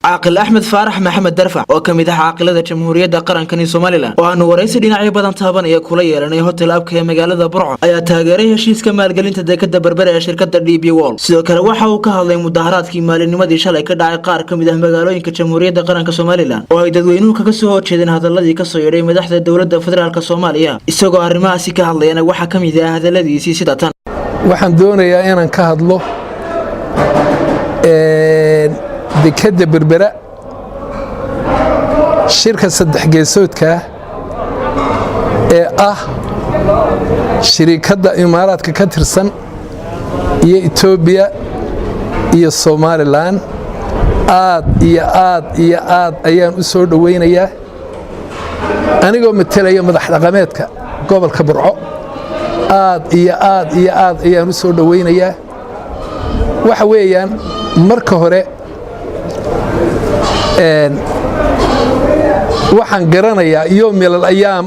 عاقل أحمد فارح محمد درفع وكميدة عاقلة جمهورية قرنكني سوماليلاند وأنه ورئيس ديناعي بدن تابان iyo kula yeelanay hotel abka magaalada Burco ayaa taageeray heshiiska maalgelinta dekedda Berbera ee shirkadda DP World sidoo kale waxa uu ka hadlay mudaharaadkii maalinimadii shalay ka dhacay qaar kamid ah magaalooyinka Jamhuuriyadda Qaranka Soomaaliland oo ay dadweynuhu kaga soo horjeedeen hadaladii ka soo yeeray madaxda dawladda federaalka Soomaaliya isagoo arrimahaasi ka hadlayna waxa kamid ah hadaladiisii sida tan waxaan doonayaa inaan ka hadlo dekedda Berbera shirka saddex geesoodka ee shirkadda Imaaraadka ka tirsan iyo Itoobiya iyo Somaliland aad ayaan u soo dhaweynayaa anigoo matalaya madax dhaqameedka gobolka Burco aad ayaan u soo dhaweynayaa waxa weeyaan marka hore waxaan garanayaa yoomil ayaam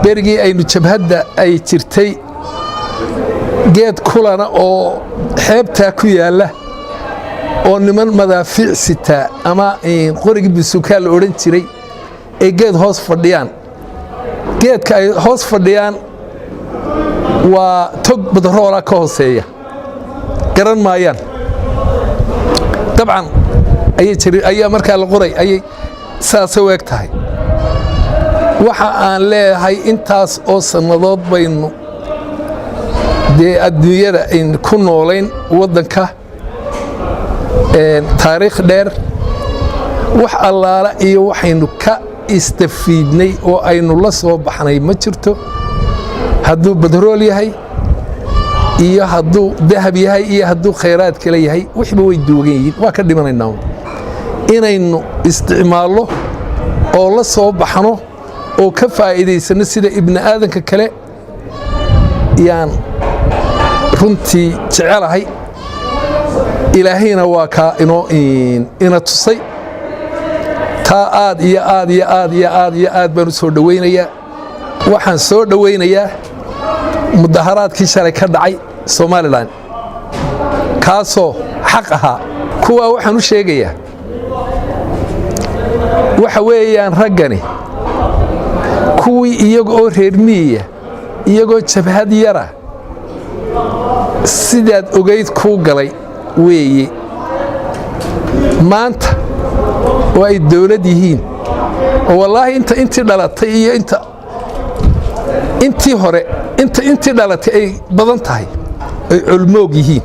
berigii aynu jabhadda ay jirtay geed kulana oo xeebtaa ku yaala oo niman madaafiic sitaa ama qorigii bisuukaa la odhan jiray ay geed hoos fadhiyaan geedka ay hoos fadhiyaan waa tog badroola ka hooseeya garan maayaan dabcan ayaa markaa la qoray ayay saasay u eg tahay waxa aan leeyahay intaas oo sannadood baynu dee adduunyada aynu ku noolayn waddanka taariikh dheer wax allaala iyo waxaynu ka istafiidnay oo aynu la soo baxnay ma jirto hadduu badrool yahay iyo hadduu dahab yahay iyo hadduu khayraad kale yahay wixba way duugan yihiin waa ka dhimanaynaa inaynu isticmaalno oo la soo baxno oo ka faa'iidaysano sida ibni aadanka kale yaan runtii jecelahay ilaahayna waa kaa ina tusay taa aad baan u soo dhaweynayaa waxaan soo dhaweynayaa mudaharaadkii shalay ka dhacay Somaliland kaasoo xaq ahaa kuwa waxaan u sheegayaa waxa weeyaan raggani kuwii iyaga oo reer miyiga iyagoo jabhad yara sidaad ogeyd ku galay weeye maanta oo ay dawlad yihiin oo wallaahi intii dhalatay iyo intii hore intii dhalatay ay badan tahay ay culmoog yihiin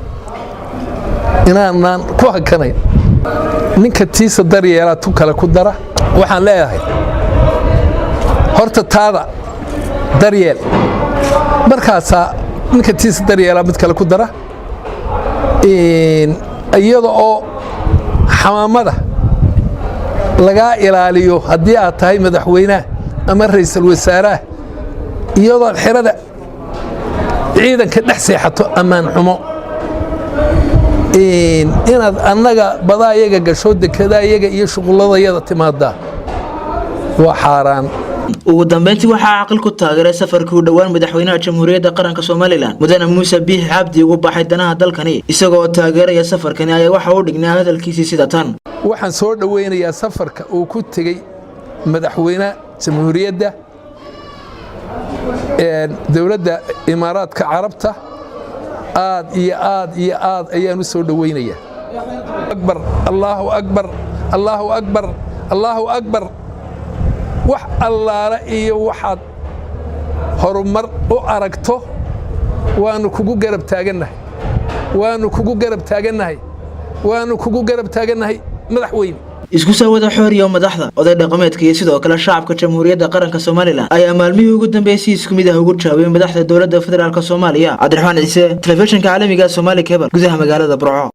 inaanan ku hakanayn ninka tiisa daryeela tu kale ku dara waxaan leeyahay horta taada daryeel markaasaa ninka tiisa daryeela mid kale ku dara iyada oo xamaamada lagaa ilaaliyo haddii aad tahay madaxweynaha ama ra'iisul wasaaraha iyadoo xirada ciidanka dhex seexato ammaan xumo inaad annaga badaayaga gasho dekadayaga iyo shuquladayada timaada waa xaaraan ugu dambeyntii waxaa aqal ku taageeray safarkii u dhawaan madaxweynaha Jamhuuriyadda Qaranka Soomaaliland mudane Muuse Biixi Cabdi ugu baxay danaha dalkani isagoo taageeraya safarkani ayaa waxa uu dhignaa hadalkiisii sida tan waxaan soo dhaweynayaa safarka uu ku tagay madaxweynaha Jamhuuriyadda dawladda Imaaraadka Carabta aad ayaan u soo dhaweynayaa akbar Allahu akbar wax allaala iyo waxaad horumar u aragto waanu kugu garab taagannahay madaxweyne isku soo wada xooriyo madaxda oday dhaqameedka iyo sidoo kale shacabka Jamhuuriyadda Qaranka Soomaaliland ayaa maalmihii ugu dambeysay isku mid ah ugu jawaabay madaxda dawladda federaalka Soomaaliya Cabdiraxmaan Ciise telefishinka caalamiga Somali Cable gudaha magaalada Burco.